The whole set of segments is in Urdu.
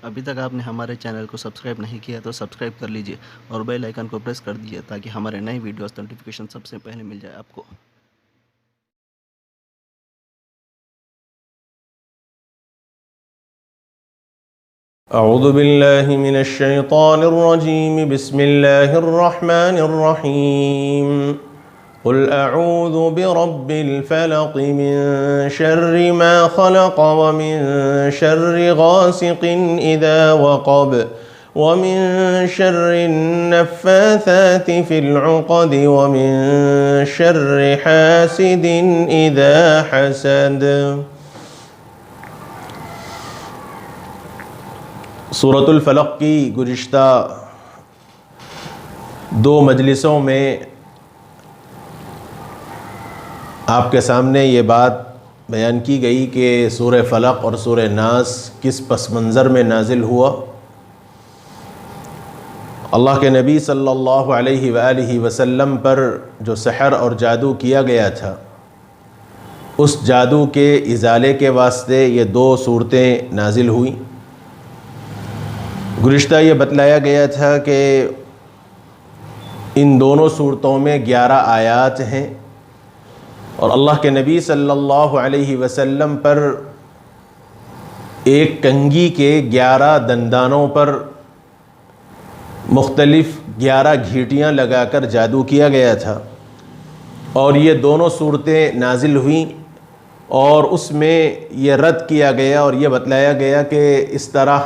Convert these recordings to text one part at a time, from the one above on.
ابھی تک آپ نے ہمارے چینل کو سبسکرائب نہیں کیا تو سبسکرائب کر لیجئے اور بیل آئیکن کو پریس کر دیجئے تاکہ ہمارے نئے ویڈیوز نوٹیفیکیشن سب سے پہلے مل جائے آپ کو۔ اعوذ باللہ من الشیطان الرجیم، بسم اللہ الرحمن الرحیم۔ قل اعوذ برب الفلق من شر ما خلق ومن شر غاسق اذا وقب ومن شر النفاثات في العقد ومن شر حاسد اذا حسد۔ سورۃ الفلق کی گزشتہ دو مجلسوں میں آپ کے سامنے یہ بات بیان کی گئی کہ سورہ فلق اور سورہ ناس کس پس منظر میں نازل ہوا۔ اللہ کے نبی صلی اللہ علیہ وآلہ وسلم پر جو سحر اور جادو کیا گیا تھا، اس جادو کے ازالے کے واسطے یہ دو صورتیں نازل ہوئیں۔ گزشتہ یہ بتلایا گیا تھا کہ ان دونوں صورتوں میں 11 آیات ہیں اور اللہ کے نبی صلی اللہ علیہ وسلم پر ایک کنگھی کے 11 دندانوں پر مختلف 11 گھیٹیاں لگا کر جادو کیا گیا تھا، اور یہ دونوں صورتیں نازل ہوئیں اور اس میں یہ رد کیا گیا اور یہ بتلایا گیا کہ اس طرح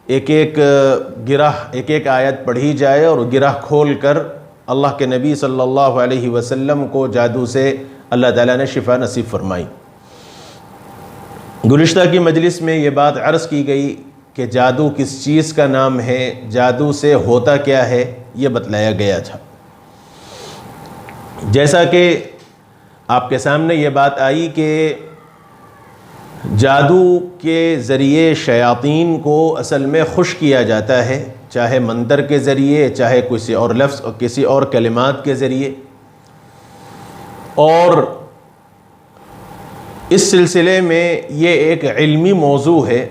ایک ایک آیت پڑھی جائے اور گرہ کھول کر اللہ کے نبی صلی اللہ علیہ وسلم کو جادو سے اللہ تعالیٰ نے شفا نصیب فرمائی۔ گزشتہ کی مجلس میں یہ بات عرض کی گئی کہ جادو کس چیز کا نام ہے، جادو سے ہوتا کیا ہے، یہ بتلایا گیا تھا۔ جیسا کہ آپ کے سامنے یہ بات آئی کہ جادو کے ذریعے شیاطین کو اصل میں خوش کیا جاتا ہے، چاہے منتر کے ذریعے، چاہے کسی اور لفظ اور کسی اور کلمات کے ذریعے۔ اور اس سلسلے میں یہ ایک علمی موضوع ہے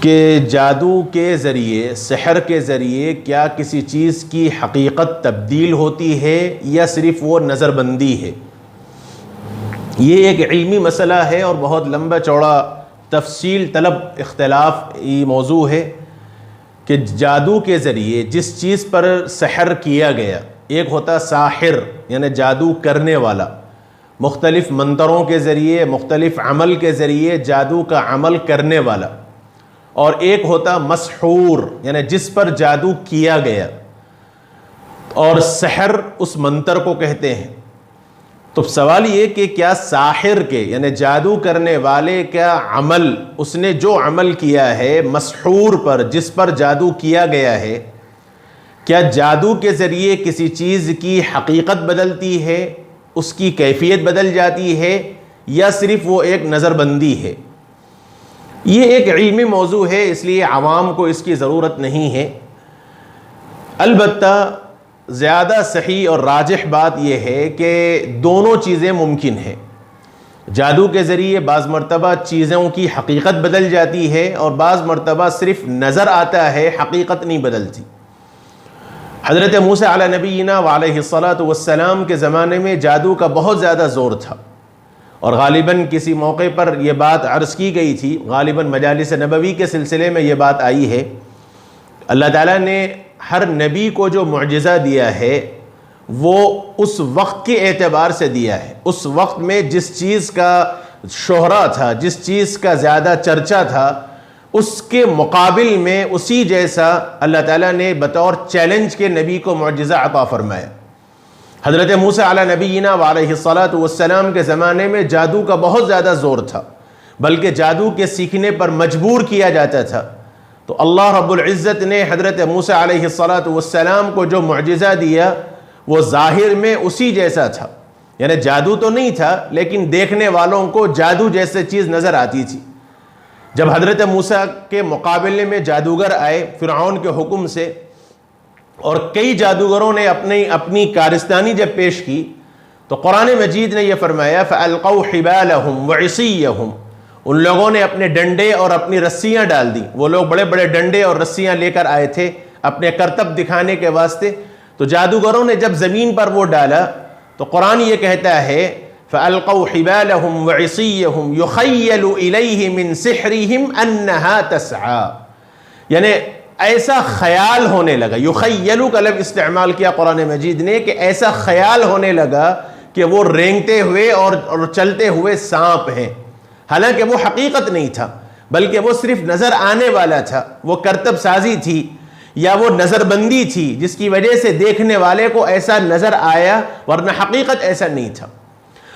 کہ جادو کے ذریعے، سحر کے ذریعے کیا کسی چیز کی حقیقت تبدیل ہوتی ہے یا صرف وہ نظر بندی ہے۔ یہ ایک علمی مسئلہ ہے اور بہت لمبا چوڑا تفصیل طلب اختلافی موضوع ہے کہ جادو کے ذریعے جس چیز پر سحر کیا گیا، ایک ہوتا ساحر یعنی جادو کرنے والا، مختلف منتروں کے ذریعے، مختلف عمل کے ذریعے جادو کا عمل کرنے والا، اور ایک ہوتا مسحور یعنی جس پر جادو کیا گیا، اور سحر اس منتر کو کہتے ہیں۔ تو سوال یہ کہ کیا ساحر کے یعنی جادو کرنے والے کا عمل، اس نے جو عمل کیا ہے مسحور پر، جس پر جادو کیا گیا ہے، کیا جادو کے ذریعے کسی چیز کی حقیقت بدلتی ہے، اس کی کیفیت بدل جاتی ہے، یا صرف وہ ایک نظر بندی ہے؟ یہ ایک علمی موضوع ہے، اس لیے عوام کو اس کی ضرورت نہیں ہے۔ البتہ زیادہ صحیح اور راجح بات یہ ہے کہ دونوں چیزیں ممکن ہیں۔ جادو کے ذریعے بعض مرتبہ چیزوں کی حقیقت بدل جاتی ہے اور بعض مرتبہ صرف نظر آتا ہے، حقیقت نہیں بدلتی۔ حضرت موسیٰ علیہ نبینا وعلیہ السلام کے زمانے میں جادو کا بہت زیادہ زور تھا، اور غالباً کسی موقع پر یہ بات عرض کی گئی تھی، غالباً مجالس نبوی کے سلسلے میں یہ بات آئی ہے۔ اللہ تعالیٰ نے ہر نبی کو جو معجزہ دیا ہے وہ اس وقت کے اعتبار سے دیا ہے۔ اس وقت میں جس چیز کا شہرہ تھا، جس چیز کا زیادہ چرچا تھا، اس کے مقابل میں اسی جیسا اللہ تعالیٰ نے بطور چیلنج کے نبی کو معجزہ عطا فرمایا۔ حضرت موسیٰ علیہ نبینا وعلیہ السلام کے زمانے میں جادو کا بہت زیادہ زور تھا، بلکہ جادو کے سیکھنے پر مجبور کیا جاتا تھا۔ تو اللہ رب العزت نے حضرت موسیٰ علیہ السلام کو جو معجزہ دیا وہ ظاہر میں اسی جیسا تھا، یعنی جادو تو نہیں تھا لیکن دیکھنے والوں کو جادو جیسے چیز نظر آتی تھی۔ جب حضرت موسیٰ کے مقابلے میں جادوگر آئے فرعون کے حکم سے، اور کئی جادوگروں نے اپنی کارستانی جب پیش کی، تو قرآن مجید نے یہ فرمایا فَأَلْقَوْا حِبَالَهُمْ وَعِصِيَّهُمْ، ان لوگوں نے اپنے ڈنڈے اور اپنی رسیاں ڈال دی. وہ لوگ بڑے بڑے ڈنڈے اور رسیاں لے کر آئے تھے اپنے کرتب دکھانے کے واسطے. تو جادوگروں نے جب زمین پر وہ ڈالا تو قرآن یہ کہتا ہے فَأَلْقَوْا حِبَالَهُمْ وَعِصِيَّهُمْ يُخَيَّلُ إِلَيْهِ مِنْ سِحْرِهِمْ أَنَّهَا تَسْعَى. یعنی ایسا خیال ہونے لگا, یخیلو کا لفظ استعمال کیا قرآن مجید نے کہ ایسا خیال ہونے لگا کہ وہ رینگتے ہوئے اور چلتے ہوئے سانپ ہیں, حالانکہ وہ حقیقت نہیں تھا بلکہ وہ صرف نظر آنے والا تھا. وہ کرتب سازی تھی یا وہ نظر بندی تھی جس کی وجہ سے دیکھنے والے کو ایسا نظر آیا, ورنہ حقیقت ایسا نہیں تھا.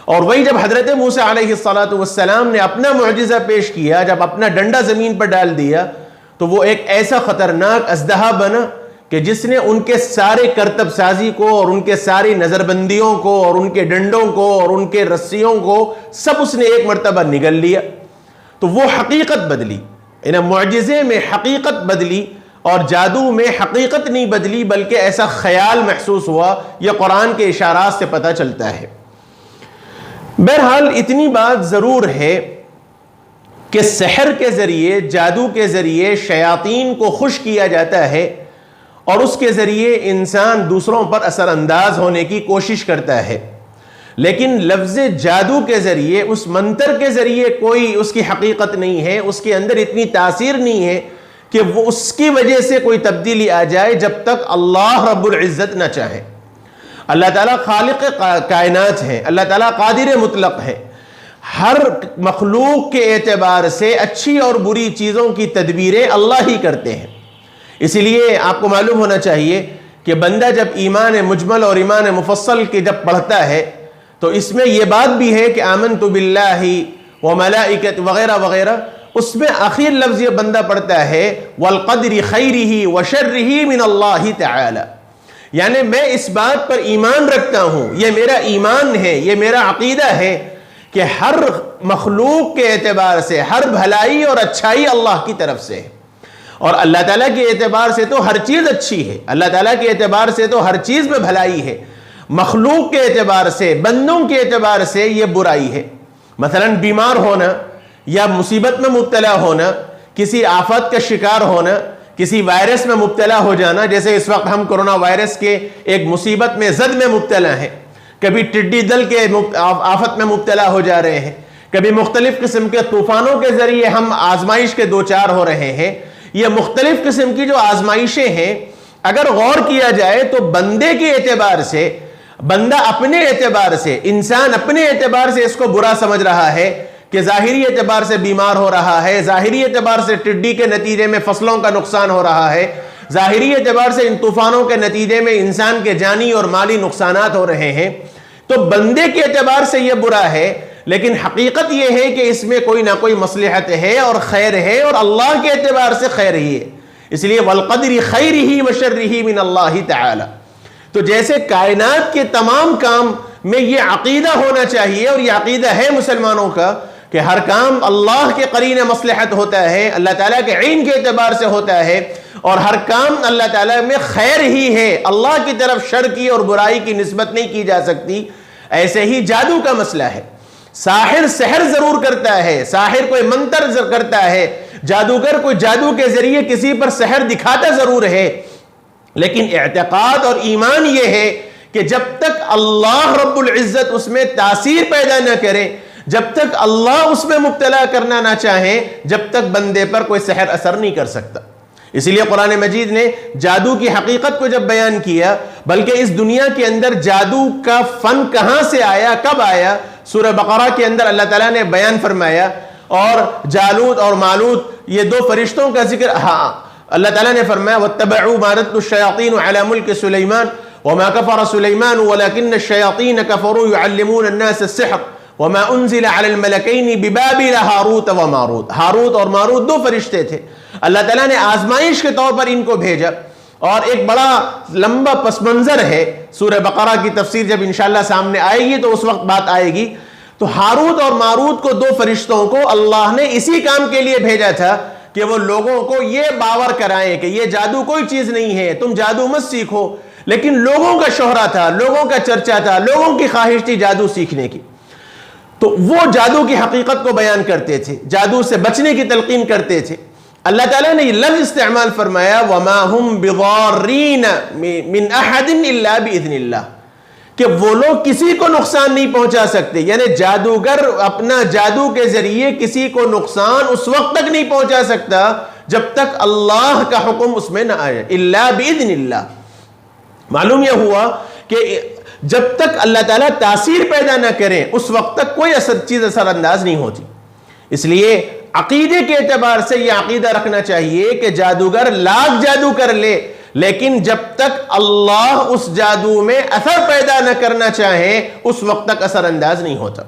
اور وہی جب حضرت موسیٰ علیہ السلام نے اپنا معجزہ پیش کیا, جب اپنا ڈنڈا زمین پر ڈال دیا تو وہ ایک ایسا خطرناک اژدہا بنا کہ جس نے ان کے سارے کرتب سازی کو اور ان کے ساری نظر بندیوں کو اور ان کے ڈنڈوں کو اور ان کے رسیوں کو سب اس نے ایک مرتبہ نگل لیا. تو وہ حقیقت بدلی, انہیں معجزے میں حقیقت بدلی اور جادو میں حقیقت نہیں بدلی بلکہ ایسا خیال محسوس ہوا. یہ قرآن کے اشارات سے پتہ چلتا ہے. بہرحال اتنی بات ضرور ہے کہ سحر کے ذریعے, جادو کے ذریعے شیاطین کو خوش کیا جاتا ہے اور اس کے ذریعے انسان دوسروں پر اثر انداز ہونے کی کوشش کرتا ہے. لیکن لفظ جادو کے ذریعے, اس منتر کے ذریعے کوئی اس کی حقیقت نہیں ہے, اس کے اندر اتنی تاثیر نہیں ہے کہ وہ اس کی وجہ سے کوئی تبدیلی آ جائے جب تک اللہ رب العزت نہ چاہے. اللہ تعالیٰ خالق کائنات ہے, اللہ تعالیٰ قادر مطلق ہے. ہر مخلوق کے اعتبار سے اچھی اور بری چیزوں کی تدبیریں اللہ ہی کرتے ہیں. اسی لیے آپ کو معلوم ہونا چاہیے کہ بندہ جب ایمان مجمل اور ایمان مفصل کے جب پڑھتا ہے تو اس میں یہ بات بھی ہے کہ آمنت باللہ وملائکت وغیرہ وغیرہ, اس میں آخر لفظ یہ بندہ پڑھتا ہے والقدر خیرہ وشرہ من اللہ تعالی. یعنی میں اس بات پر ایمان رکھتا ہوں, یہ میرا ایمان ہے, یہ میرا عقیدہ ہے کہ ہر مخلوق کے اعتبار سے ہر بھلائی اور اچھائی اللہ کی طرف سے ہے. اور اللہ تعالیٰ کے اعتبار سے تو ہر چیز اچھی ہے, اللہ تعالیٰ کے اعتبار سے تو ہر چیز میں بھلائی ہے. مخلوق کے اعتبار سے, بندوں کے اعتبار سے یہ برائی ہے. مثلا بیمار ہونا یا مصیبت میں مبتلا ہونا, کسی آفت کا شکار ہونا, کسی وائرس میں مبتلا ہو جانا, جیسے اس وقت ہم کرونا وائرس کے ایک مصیبت میں زد میں مبتلا ہیں, کبھی ٹڈی دل کے آفت میں مبتلا ہو جا رہے ہیں, کبھی مختلف قسم کے طوفانوں کے ذریعے ہم آزمائش کے دوچار ہو رہے ہیں. یہ مختلف قسم کی جو آزمائشیں ہیں, اگر غور کیا جائے تو بندے کے اعتبار سے, بندہ اپنے اعتبار سے, انسان اپنے اعتبار سے اس کو برا سمجھ رہا ہے کہ ظاہری اعتبار سے بیمار ہو رہا ہے, ظاہری اعتبار سے ٹڈی کے نتیجے میں فصلوں کا نقصان ہو رہا ہے, ظاہری اعتبار سے ان طوفانوں کے نتیجے میں انسان کے جانی اور مالی نقصانات ہو رہے ہیں. تو بندے کے اعتبار سے یہ برا ہے, لیکن حقیقت یہ ہے کہ اس میں کوئی نہ کوئی مصلحت ہے اور خیر ہے, اور اللہ کے اعتبار سے خیر ہی ہے. اس لیے والقدر خیرہ وشرہ من اللہ تعالی. تو جیسے کائنات کے تمام کام میں یہ عقیدہ ہونا چاہیے, اور یہ عقیدہ ہے مسلمانوں کا کہ ہر کام اللہ کے قرین مصلحت ہوتا ہے, اللہ تعالیٰ کے عین کے اعتبار سے ہوتا ہے, اور ہر کام اللہ تعالیٰ میں خیر ہی ہے, اللہ کی طرف شر کی اور برائی کی نسبت نہیں کی جا سکتی. ایسے ہی جادو کا مسئلہ ہے. ساحر سحر ضرور کرتا ہے, ساحر کوئی منتر کرتا ہے, جادوگر کوئی جادو کے ذریعے کسی پر سحر دکھاتا ضرور ہے, لیکن اعتقاد اور ایمان یہ ہے کہ جب تک اللہ رب العزت اس میں تاثیر پیدا نہ کرے, جب تک اللہ اس میں مبتلا کرنا نہ چاہیں, جب تک بندے پر کوئی سحر اثر نہیں کر سکتا. اسی لیے قرآن مجید نے جادو کی حقیقت کو جب بیان کیا, بلکہ اس دنیا کے اندر جادو کا فن کہاں سے آیا, کب آیا, سورہ بقرہ کے اندر اللہ تعالیٰ نے بیان فرمایا. اور جالوت اور مالوت یہ دو فرشتوں کا ذکر, ہاں اللہ تعالیٰ نے فرمایا وَاتَّبَعُوا مَا تَتْلُو الشَّيَاطِينُ عَلَى مُلْكِ سُلَيْمَانَ وَمَا كَفَرَ سُلَيْمَانُ وَلَكِنَّ الشَّيَاطِينَ كَفَرُوا يُعَلِّمُونَ النَّاسَ السِّحْرَ وَمَا أُنزِلَ عَلَى الْمَلَكَيْنِ بِبَابِلَ هَارُوتَ وَمَارُوتَ. ہاروت اور ماروت دو فرشتے تھے, اللہ تعالیٰ نے آزمائش کے طور پر ان کو بھیجا. اور ایک بڑا لمبا پس منظر ہے, سورہ بقرہ کی تفسیر جب انشاءاللہ سامنے آئے گی تو اس وقت بات آئے گی. تو ہاروت اور ماروت کو, دو فرشتوں کو اللہ نے اسی کام کے لیے بھیجا تھا کہ وہ لوگوں کو یہ باور کرائیں کہ یہ جادو کوئی چیز نہیں ہے, تم جادو مت سیکھو. لیکن لوگوں کا شہرہ تھا, لوگوں کا چرچا تھا, لوگوں کی خواہش تھی جادو سیکھنے کی. تو وہ جادو کی حقیقت کو بیان کرتے تھے، جادو سے بچنے کی تلقین کرتے تھے۔ اللہ تعالیٰ نے یہ لفظ استعمال فرمایا وَمَا هُمْ بِضَارِّينَ مِنْ أَحَدٍ إِلَّا بِإِذْنِ اللَّهِ، کہ وہ لوگ کسی کو نقصان نہیں پہنچا سکتے، یعنی جادوگر اپنا جادو کے ذریعے کسی کو نقصان اس وقت تک نہیں پہنچا سکتا جب تک اللہ کا حکم اس میں نہ آئے، إِلَّا بِإِذْنِ اللَّهِ۔ معلوم یہ ہوا کہ جب تک اللہ تعالیٰ تاثیر پیدا نہ کریں اس وقت تک کوئی چیز اثر انداز نہیں ہوتی۔ اس لیے عقیدے کے اعتبار سے یہ عقیدہ رکھنا چاہیے کہ جادوگر لاکھ جادو کر لے لیکن جب تک اللہ اس جادو میں اثر پیدا نہ کرنا چاہے اس وقت تک اثر انداز نہیں ہوتا۔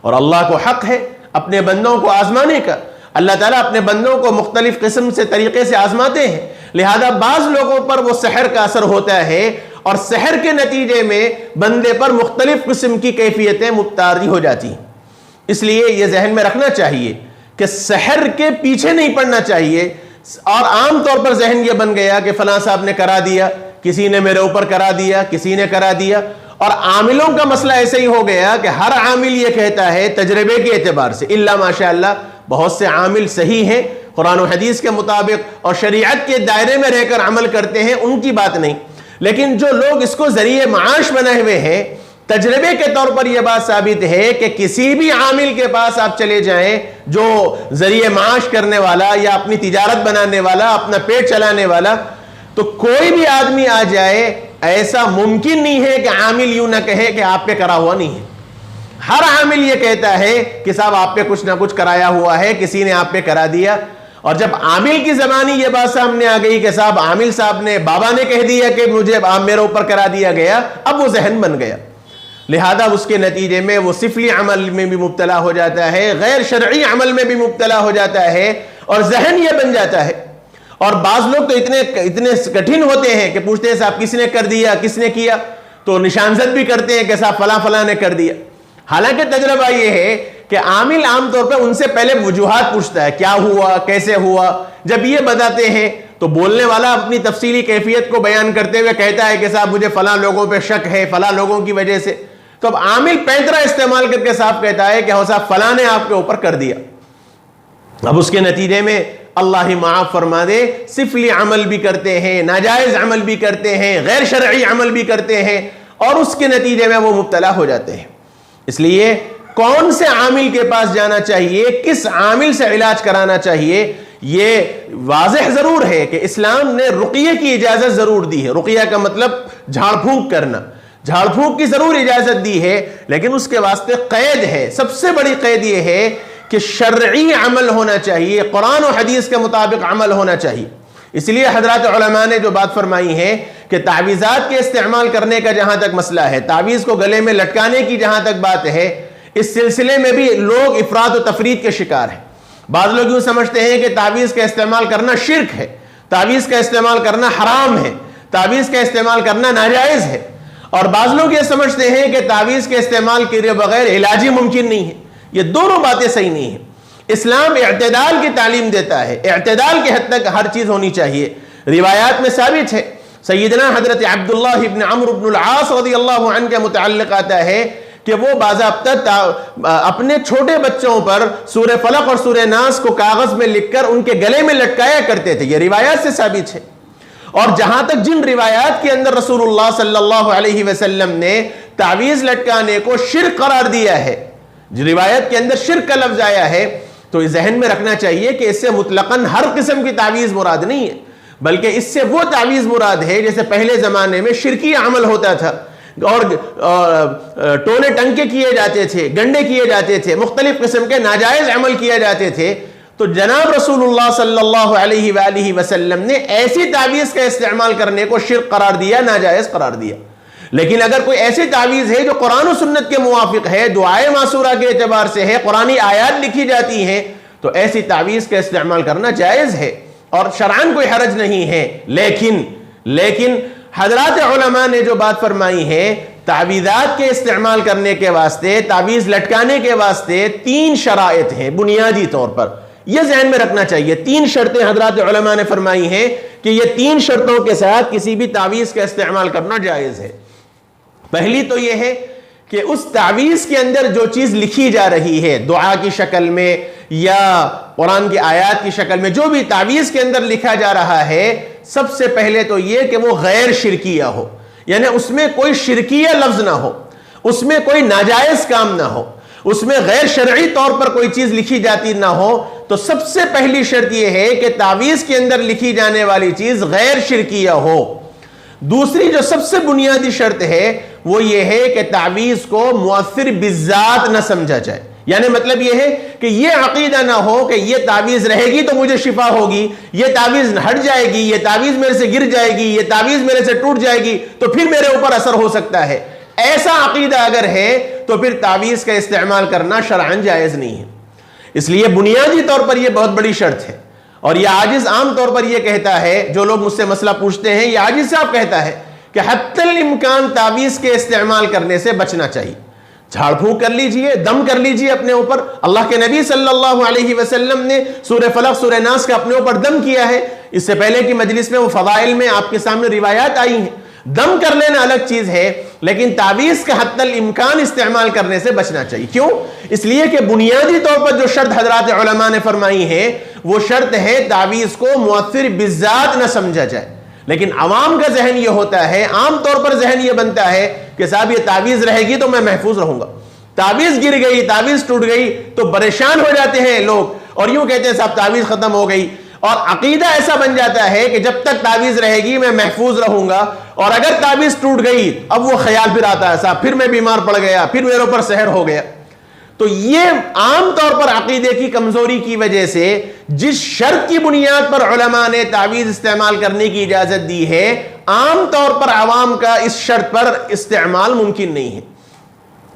اور اللہ کو حق ہے اپنے بندوں کو آزمانے کا، اللہ تعالیٰ اپنے بندوں کو مختلف قسم سے طریقے سے آزماتے ہیں، لہذا بعض لوگوں پر وہ سحر کا اثر ہوتا ہے اور سحر کے نتیجے میں بندے پر مختلف قسم کی کیفیتیں متعارض ہو جاتی ہیں۔ اس لیے یہ ذہن میں رکھنا چاہیے کہ سحر کے پیچھے نہیں پڑنا چاہیے، اور عام طور پر ذہن یہ بن گیا کہ فلاں صاحب نے کرا دیا، کسی نے میرے اوپر کرا دیا، کسی نے کرا دیا، اور عاملوں کا مسئلہ ایسے ہی ہو گیا کہ ہر عامل یہ کہتا ہے تجربے کے اعتبار سے، الا ماشاء اللہ بہت سے عامل صحیح ہیں، قرآن و حدیث کے مطابق اور شریعت کے دائرے میں رہ کر عمل کرتے ہیں، ان کی بات نہیں، لیکن جو لوگ اس کو ذریعہ معاش بنائے ہوئے ہیں، تجربے کے طور پر یہ بات ثابت ہے کہ کسی بھی عامل کے پاس آپ چلے جائیں جو ذریعہ معاش کرنے والا یا اپنی تجارت بنانے والا، اپنا پیٹ چلانے والا، تو کوئی بھی آدمی آ جائے ایسا ممکن نہیں ہے کہ عامل یوں نہ کہے کہ آپ پہ کرا ہوا نہیں ہے۔ ہر عامل یہ کہتا ہے کہ صاحب آپ پہ کچھ نہ کچھ کرایا ہوا ہے، کسی نے آپ پہ کرا دیا، اور جب عامل کی زبانی یہ بات سامنے آ گئی کہ صاحب عامل صاحب نے، بابا نے کہہ دیا کہ مجھے میرے اوپر کرا دیا گیا، اب وہ ذہن بن گیا، لہذا اس کے نتیجے میں وہ سفلی عمل میں بھی مبتلا ہو جاتا ہے، غیر شرعی عمل میں بھی مبتلا ہو جاتا ہے، اور ذہن یہ بن جاتا ہے۔ اور بعض لوگ تو اتنے کٹھن ہوتے ہیں کہ پوچھتے ہیں صاحب کس نے کر دیا، کس نے کیا، تو نشانزد بھی کرتے ہیں کہ صاحب فلاں فلاں نے کر دیا، حالانکہ تجربہ یہ ہے کہ عامل عام طور پر ان سے پہلے وجوہات پوچھتا ہے، کیا ہوا، کیسے ہوا، جب یہ بتاتے ہیں تو بولنے والا اپنی تفصیلی کیفیت کو بیان کرتے ہوئے کہتا ہے کہ صاحب مجھے فلاں لوگوں پہ شک ہے، فلاں لوگوں کی وجہ سے، تو اب عامل پینترا استعمال کر کے صاحب کہتا ہے کہ ہاں صاحب فلاں نے آپ کے اوپر کر دیا، اب اس کے نتیجے میں اللہ ہی معاف فرما دے سفلی عمل بھی کرتے ہیں، ناجائز عمل بھی کرتے ہیں، غیر شرعی عمل بھی کرتے ہیں، اور اس کے نتیجے میں وہ مبتلا ہو جاتے ہیں۔ اس لیے کون سے عامل کے پاس جانا چاہیے، کس عامل سے علاج کرانا چاہیے، یہ واضح ضرور ہے کہ اسلام نے رقیہ کی اجازت ضرور دی ہے۔ رقیہ کا مطلب جھاڑ پھونک کرنا، جھاڑ پھونک کی ضرور اجازت دی ہے، لیکن اس کے واسطے قید ہے، سب سے بڑی قید یہ ہے کہ شرعی عمل ہونا چاہیے، قرآن و حدیث کے مطابق عمل ہونا چاہیے۔ اس لیے حضرات علماء نے جو بات فرمائی ہے کہ تعویذات کے استعمال کرنے کا جہاں تک مسئلہ ہے، تعویذ کو گلے میں لٹکانے کی جہاں تک بات ہے، اس سلسلے میں بھی لوگ افراط و تفرید کے شکار ہیں۔ بعض لوگ یوں سمجھتے ہیں کہ تعویذ کا استعمال کرنا شرک ہے، تعویذ کا استعمال کرنا حرام ہے، تعویذ کا استعمال کرنا ناجائز ہے، اور بعض لوگ یہ سمجھتے ہیں کہ تعویذ کے استعمال کے بغیر علاج ہی ممکن نہیں ہے۔ یہ دونوں باتیں صحیح نہیں ہیں۔ اسلام اعتدال کی تعلیم دیتا ہے، اعتدال کے حد تک ہر چیز ہونی چاہیے۔ روایات میں ثابت ہے، سیدنا حضرت عبداللہ ابن عمرو بن العاص رضی اللہ عنہ کے متعلق آتا ہے کہ وہ باضابطہ اپنے چھوٹے بچوں پر سورہ فلق اور سورہ ناس کو کاغذ میں لکھ کر ان کے گلے میں لٹکایا کرتے تھے، یہ روایات سے ثابت ہے۔ اور جہاں تک جن روایات کے اندر رسول اللہ صلی اللہ علیہ وسلم نے تعویذ لٹکانے کو شرک قرار دیا ہے، روایت کے اندر شرک کا لفظ آیا ہے، تو ذہن میں رکھنا چاہیے کہ اس سے مطلقاً ہر قسم کی تعویذ مراد نہیں ہے، بلکہ اس سے وہ تعویذ مراد ہے جیسے پہلے زمانے میں شرکی عمل ہوتا تھا، اور ٹونے ٹنکے کیے جاتے تھے، گنڈے کیے جاتے تھے، مختلف قسم کے ناجائز عمل کیے جاتے تھے، تو جناب رسول اللہ صلی اللہ علیہ وآلہ وسلم نے ایسی تعویذ کا استعمال کرنے کو شرک قرار دیا، ناجائز قرار دیا۔ لیکن اگر کوئی ایسی تعویذ ہے جو قرآن و سنت کے موافق ہے، دعائے معصورہ کے اعتبار سے ہے، قرآنی آیات لکھی جاتی ہیں، تو ایسی تعویذ کا استعمال کرنا جائز ہے اور شرعاً کوئی حرج نہیں ہے۔ لیکن حضرات علماء نے جو بات فرمائی ہے، تعویذات کے استعمال کرنے کے واسطے، تعویذ لٹکانے کے واسطے 3 شرائط ہیں بنیادی طور پر، یہ ذہن میں رکھنا چاہیے۔ 3 شرطیں حضرات علماء نے فرمائی ہیں کہ یہ 3 شرطوں کے ساتھ کسی بھی تعویذ کا استعمال کرنا جائز ہے۔ پہلی تو یہ ہے کہ اس تعویذ کے اندر جو چیز لکھی جا رہی ہے دعا کی شکل میں یا قرآن کی آیات کی شکل میں، جو بھی تعویذ کے اندر لکھا جا رہا ہے، سب سے پہلے تو یہ کہ وہ غیر شرکیہ ہو، یعنی اس میں کوئی شرکیہ لفظ نہ ہو، اس میں کوئی ناجائز کام نہ ہو، اس میں غیر شرعی طور پر کوئی چیز لکھی جاتی نہ ہو. تو سب سے پہلی شرط یہ ہے کہ تعویذ کے اندر لکھی جانے والی چیز غیر شرکیہ ہو. دوسری جو سب سے بنیادی شرط ہے وہ یہ ہے کہ تعویذ کو مؤثر بالذات نہ سمجھا جائے. یعنی مطلب یہ ہے کہ یہ عقیدہ نہ ہو کہ یہ تعویذ رہے گی تو مجھے شفا ہوگی، یہ تعویذ ہٹ جائے گی، یہ تعویذ میرے سے گر جائے گی، یہ تعویذ میرے سے ٹوٹ جائے گی تو پھر میرے اوپر اثر ہو سکتا ہے. ایسا عقیدہ اگر ہے تو پھر تعویذ کا استعمال کرنا شرعاً جائز نہیں ہے. اس لیے بنیادی طور پر یہ بہت بڑی شرط ہے. اور یہ عاجز عام طور پر یہ کہتا ہے، جو لوگ مجھ سے مسئلہ پوچھتے ہیں، یہ عاجز صاحب کہتا ہے کہ حتی الامکان تعویذ کے استعمال کرنے سے بچنا چاہیے. جھاڑ پھونک کر لیجئے، دم کر لیجئے اپنے اوپر. اللہ کے نبی صلی اللہ علیہ وسلم نے سورہ فلق سورہ ناس کا اپنے اوپر دم کیا ہے. اس سے پہلے کی مجلس میں وہ فضائل میں آپ کے سامنے روایات آئی ہیں. دم کر لینا الگ چیز ہے، لیکن تعویذ کا حتی الامکان استعمال کرنے سے بچنا چاہیے. کیوں؟ اس لیے کہ بنیادی طور پر جو شرط حضرات علماء نے فرمائی ہے وہ شرط ہے تعویذ کو مؤثر بالذات نہ سمجھا جائے. لیکن عوام کا ذہن یہ ہوتا ہے، عام طور پر ذہن یہ بنتا ہے کہ صاحب یہ تعویذ رہے گی تو میں محفوظ رہوں گا، تعویذ گر گئی، تعویذ ٹوٹ گئی تو پریشان ہو جاتے ہیں لوگ اور یوں کہتے ہیں صاحب تعویذ ختم ہو گئی. اور عقیدہ ایسا بن جاتا ہے کہ جب تک تعویذ رہے گی میں محفوظ رہوں گا، اور اگر تعویذ ٹوٹ گئی اب وہ خیال پھر آتا ہے صاحب پھر میں بیمار پڑ گیا، پھر میرے اوپر سحر ہو گیا. تو یہ عام طور پر عقیدے کی کمزوری کی وجہ سے جس شرط کی بنیاد پر علماء نے تعویذ استعمال کرنے کی اجازت دی ہے، عام طور پر عوام کا اس شرط پر استعمال ممکن نہیں ہے.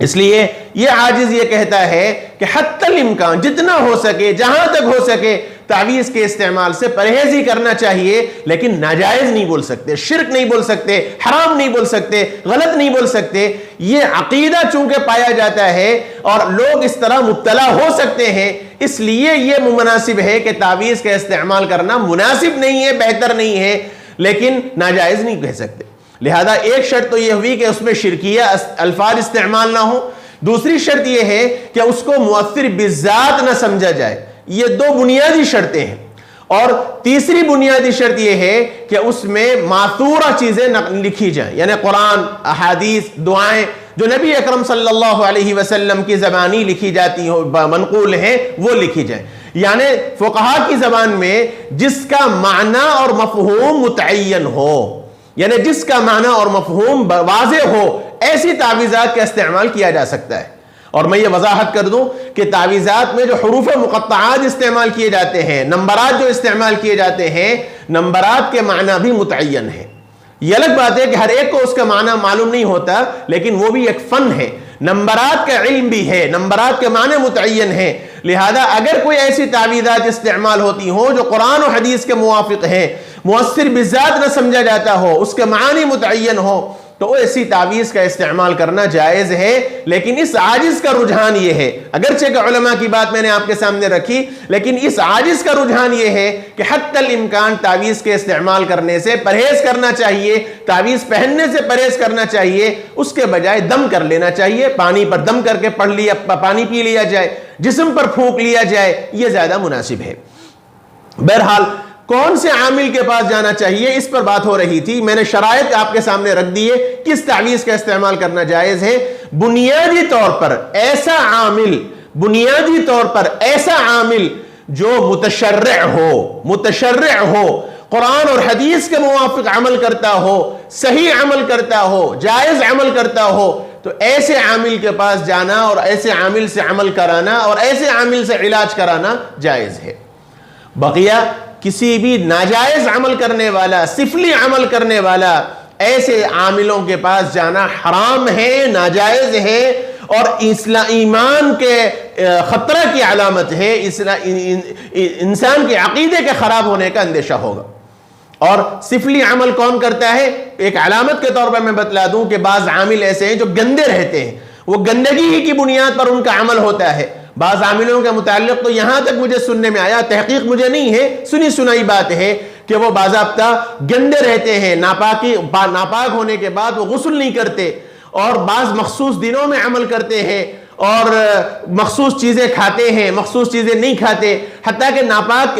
اس لیے یہ عاجز یہ کہتا ہے کہ حتی الامکان جتنا ہو سکے، جہاں تک ہو سکے تعویذ کے استعمال سے پرہیز ہی کرنا چاہیے، لیکن ناجائز نہیں بول سکتے، شرک نہیں بول سکتے، حرام نہیں بول سکتے، غلط نہیں بول سکتے. یہ عقیدہ چونکہ پایا جاتا ہے اور لوگ اس طرح مبتلا ہو سکتے ہیں، اس لیے یہ مناسب ہے کہ تعویذ کا استعمال کرنا مناسب نہیں ہے، بہتر نہیں ہے، لیکن ناجائز نہیں کہہ سکتے. لہذا ایک شرط تو یہ ہوئی کہ اس میں شرکیہ الفاظ استعمال نہ ہو. دوسری شرط یہ ہے کہ اس کو مؤثر بالذات نہ سمجھا جائے. یہ دو بنیادی شرطیں ہیں. اور تیسری بنیادی شرط یہ ہے کہ اس میں ماثورہ چیزیں لکھی جائیں، یعنی قرآن، احادیث، دعائیں جو نبی اکرم صلی اللہ علیہ وسلم کی زبانی لکھی جاتی ہوں، منقول ہیں، وہ لکھی جائیں. یعنی فقہا کی زبان میں جس کا معنی اور مفہوم متعین ہو، یعنی جس کا معنی اور مفہوم واضح ہو، ایسی تعویذات کا استعمال کیا جا سکتا ہے. اور میں یہ وضاحت کر دوں کہ تعویذات میں جو حروف مقطعات استعمال کیے جاتے ہیں، نمبرات جو استعمال کیے جاتے ہیں، نمبرات کے معنی بھی متعین ہے. یہ الگ بات ہے کہ ہر ایک کو اس کا معنی معلوم نہیں ہوتا، لیکن وہ بھی ایک فن ہے. نمبرات کا علم بھی ہے، نمبرات کے معنی متعین ہیں. لہذا اگر کوئی ایسی تعویذات استعمال ہوتی ہوں جو قرآن و حدیث کے موافق ہیں، مؤثر بالذات نہ سمجھا جاتا ہو، اس کے معنی متعین ہو، تو ایسی تعویذ کا استعمال کرنا جائز ہے. لیکن اس عاجز کا رجحان یہ ہے، اگرچہ کہ علماء کی بات میں نے آپ کے سامنے رکھی، لیکن اس عاجز کا رجحان یہ ہے کہ حتی الامکان تعویذ کے استعمال کرنے سے پرہیز کرنا چاہیے، تعویذ پہننے سے پرہیز کرنا چاہیے. اس کے بجائے دم کر لینا چاہیے، پانی پر دم کر کے پڑھ لیا، پانی پی لیا جائے، جسم پر پھونک لیا جائے، یہ زیادہ مناسب ہے. بہرحال کون سے عامل کے پاس جانا چاہیے اس پر بات ہو رہی تھی. میں نے شرائط آپ کے سامنے رکھ دیے کس تعویذ کا استعمال کرنا جائز ہے. بنیادی طور پر ایسا عامل جو متشرع ہو، قرآن اور حدیث کے موافق عمل کرتا ہو، صحیح عمل کرتا ہو، جائز عمل کرتا ہو، تو ایسے عامل کے پاس جانا اور ایسے عامل سے عمل کرانا اور ایسے عامل سے علاج کرانا جائز ہے. بقیہ کسی بھی ناجائز عمل کرنے والا، سفلی عمل کرنے والا، ایسے عاملوں کے پاس جانا حرام ہے، ناجائز ہے، اور ایمان کے خطرہ کی علامت ہے. انسان کے عقیدے کے خراب ہونے کا اندیشہ ہوگا. اور سفلی عمل کون کرتا ہے؟ ایک علامت کے طور پر میں بتلا دوں کہ بعض عامل ایسے ہیں جو گندے رہتے ہیں، وہ گندگی ہی کی بنیاد پر ان کا عمل ہوتا ہے. بعض عاملوں کے متعلق تو یہاں تک مجھے سننے میں آیا، تحقیق مجھے نہیں ہے، سنی سنائی بات ہے کہ وہ باضابطہ گندے رہتے ہیں، ناپاک ہونے کے بعد وہ غسل نہیں کرتے اور بعض مخصوص دنوں میں عمل کرتے ہیں اور مخصوص چیزیں کھاتے ہیں، مخصوص چیزیں نہیں کھاتے، حتیٰ کہ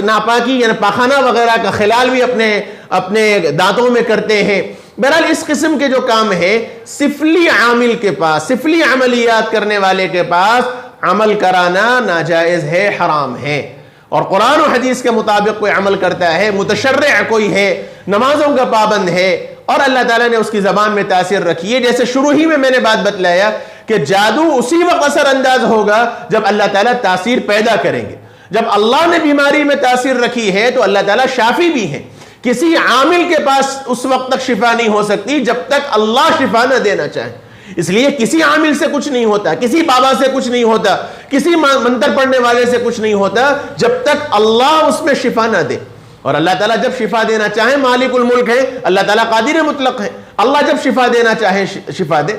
ناپاکی یعنی پاخانہ وغیرہ کا خلال بھی اپنے دانتوں میں کرتے ہیں۔ بہرحال اس قسم کے جو کام ہے سفلی عامل کے پاس، سفلی عملیات کرنے والے کے پاس عمل کرانا ناجائز ہے، حرام ہے۔ اور قرآن و حدیث کے مطابق کوئی عمل کرتا ہے، متشرع کوئی ہے، نمازوں کا پابند ہے اور اللہ تعالیٰ نے اس کی زبان میں تاثیر رکھی ہے، جیسے شروع ہی میں نے بات بتلایا کہ جادو اسی وقت اثر انداز ہوگا جب اللہ تعالیٰ تاثیر پیدا کریں گے۔ جب اللہ نے بیماری میں تاثیر رکھی ہے تو اللہ تعالیٰ شافی بھی ہیں۔ کسی عامل کے پاس اس وقت تک شفا نہیں ہو سکتی جب تک اللہ شفا نہ دینا چاہے۔ اس لیے کسی عامل سے کچھ نہیں ہوتا، کسی بابا سے کچھ نہیں ہوتا، کسی منتر پڑھنے والے سے کچھ نہیں ہوتا جب تک اللہ اس میں شفا نہ دے۔ اور اللہ تعالیٰ جب شفا دینا چاہے، مالک الملک ہے، اللہ تعالیٰ قادر مطلق ہے، اللہ جب شفا دینا چاہے شفا دے۔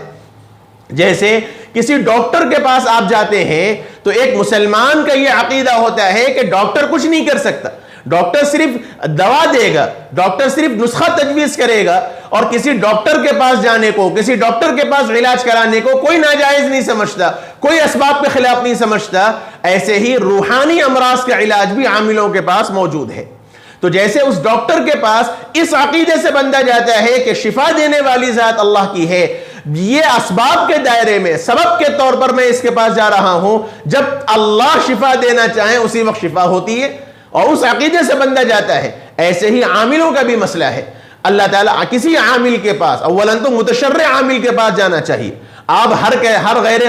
جیسے کسی ڈاکٹر کے پاس آپ جاتے ہیں تو ایک مسلمان کا یہ عقیدہ ہوتا ہے کہ ڈاکٹر کچھ نہیں کر سکتا، ڈاکٹر صرف دوا دے گا، ڈاکٹر صرف نسخہ تجویز کرے گا، اور کسی ڈاکٹر کے پاس جانے کو، کسی ڈاکٹر کے پاس علاج کرانے کو کوئی ناجائز نہیں سمجھتا، کوئی اسباب کے خلاف نہیں سمجھتا۔ ایسے ہی روحانی امراض کا علاج بھی عاملوں کے پاس موجود ہے۔ تو جیسے اس ڈاکٹر کے پاس اس عقیدے سے بندہ جاتا ہے کہ شفا دینے والی ذات اللہ کی ہے، یہ اسباب کے دائرے میں سبب کے طور پر میں اس کے پاس جا رہا ہوں، جب اللہ شفا دینا چاہے اسی وقت شفا ہوتی ہے، اور اس عقیدے سے بندہ جاتا ہے۔ ایسے ہی عاملوں کا بھی مسئلہ ہے۔ اللہ تعالیٰ کسی عامل کے پاس، اولاً تو متشرع عامل کے پاس جانا چاہیے۔ آپ ہر غیر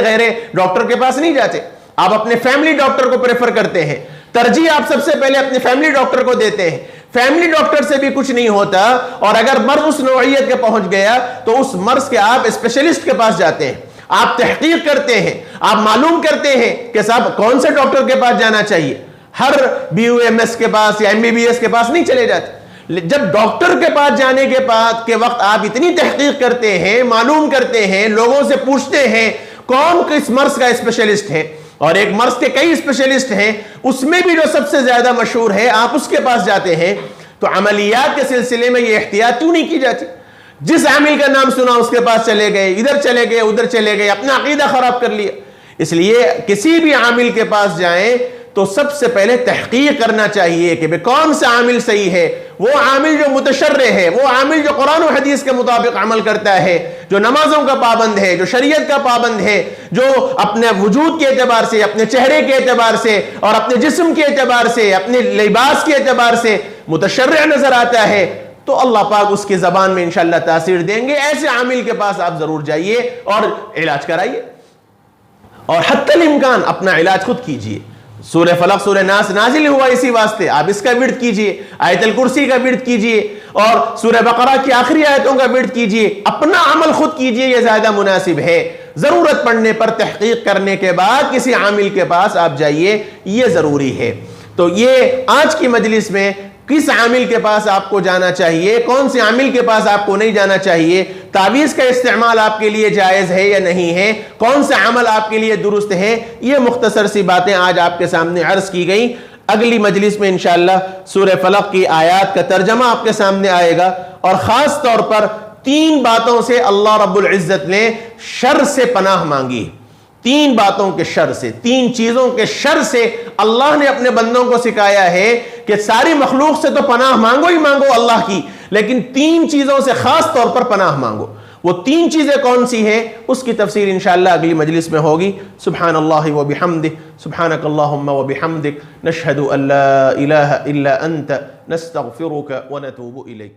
ڈاکٹر کے پاس نہیں جاتے، آپ اپنے فیملی ڈاکٹر کو پریفر کرتے ہیں، ترجیح آپ سب سے پہلے اپنے فیملی ڈاکٹر کو دیتے ہیں۔ فیملی ڈاکٹر سے بھی کچھ نہیں ہوتا، اور اگر مرض اس نوعیت کے پہنچ گیا تو اس مرض کے آپ اسپیشلسٹ کے پاس جاتے ہیں، آپ تحقیق کرتے ہیں، آپ معلوم کرتے ہیں کہ صاحب کون سے ڈاکٹر کے پاس جانا چاہیے۔ ہر BUMS کے پاس یا MBBS کے پاس نہیں چلے جاتے۔ جب ڈاکٹر کے پاس جانے کے وقت آپ اتنی تحقیق کرتے ہیں، معلوم کرتے ہیں، لوگوں سے پوچھتے ہیں کون کس مرض کا اسپیشلسٹ ہے، اور ایک مرض کے کئی اسپیشلسٹ ہیں، اس میں بھی جو سب سے زیادہ مشہور ہے آپ اس کے پاس جاتے ہیں، تو عملیات کے سلسلے میں یہ احتیاط کیوں نہیں کی جاتی؟ جس عامل کا نام سنا اس کے پاس چلے گئے، ادھر چلے گئے ادھر چلے گئے، اپنا عقیدہ خراب کر لیا۔ اس لیے کسی بھی عامل کے پاس جائیں تو سب سے پہلے تحقیق کرنا چاہیے کہ کون سا عامل صحیح ہے، وہ عامل جو متشرع ہے، وہ عامل جو قرآن و حدیث کے مطابق عمل کرتا ہے، جو نمازوں کا پابند ہے، جو شریعت کا پابند ہے، جو اپنے وجود کے اعتبار سے، اپنے چہرے کے اعتبار سے، اور اپنے جسم کے اعتبار سے، اپنے لباس کے اعتبار سے متشرع نظر آتا ہے، تو اللہ پاک اس کی زبان میں انشاءاللہ تاثیر دیں گے۔ ایسے عامل کے پاس آپ ضرور جائیے اور علاج کرائیے، اور حتی الامکان اپنا علاج خود کیجیے۔ سورہ فلق سورہ ناس نازل ہوا اسی واسطے، آپ اس کا ورد کیجئے، آیت الکرسی کا ورد کیجئے، اور سورہ بقرہ کی آخری آیتوں کا ورد کیجئے۔ اپنا عمل خود کیجئے، یہ زیادہ مناسب ہے۔ ضرورت پڑنے پر تحقیق کرنے کے بعد کسی عامل کے پاس آپ جائیے، یہ ضروری ہے۔ تو یہ آج کی مجلس میں کس عامل کے پاس آپ کو جانا چاہیے، کون سے عامل کے پاس آپ کو نہیں جانا چاہیے، تعویذ کا استعمال آپ کے لیے جائز ہے یا نہیں ہے، کون سا عمل آپ کے لیے درست ہے، یہ مختصر سی باتیں آج آپ کے سامنے عرض کی گئیں۔ اگلی مجلس میں انشاءاللہ سورہ فلق کی آیات کا ترجمہ آپ کے سامنے آئے گا، اور خاص طور پر 3 باتوں سے اللہ رب العزت نے شر سے پناہ مانگی۔ 3 باتوں کے شر سے، 3 چیزوں کے شر سے اللہ نے اپنے بندوں کو سکھایا ہے کہ ساری مخلوق سے تو پناہ مانگو ہی مانگو اللہ کی، لیکن 3 چیزوں سے خاص طور پر پناہ مانگو۔ وہ 3 چیزیں کون سی ہیں، اس کی تفسیر انشاءاللہ اگلی مجلس میں ہوگی۔ سبحان اللہ و بحمدہ، سبحانک اللہم و بحمدک، نشہد ان لا الہ الا انت، نستغفرک و نتوب الیک۔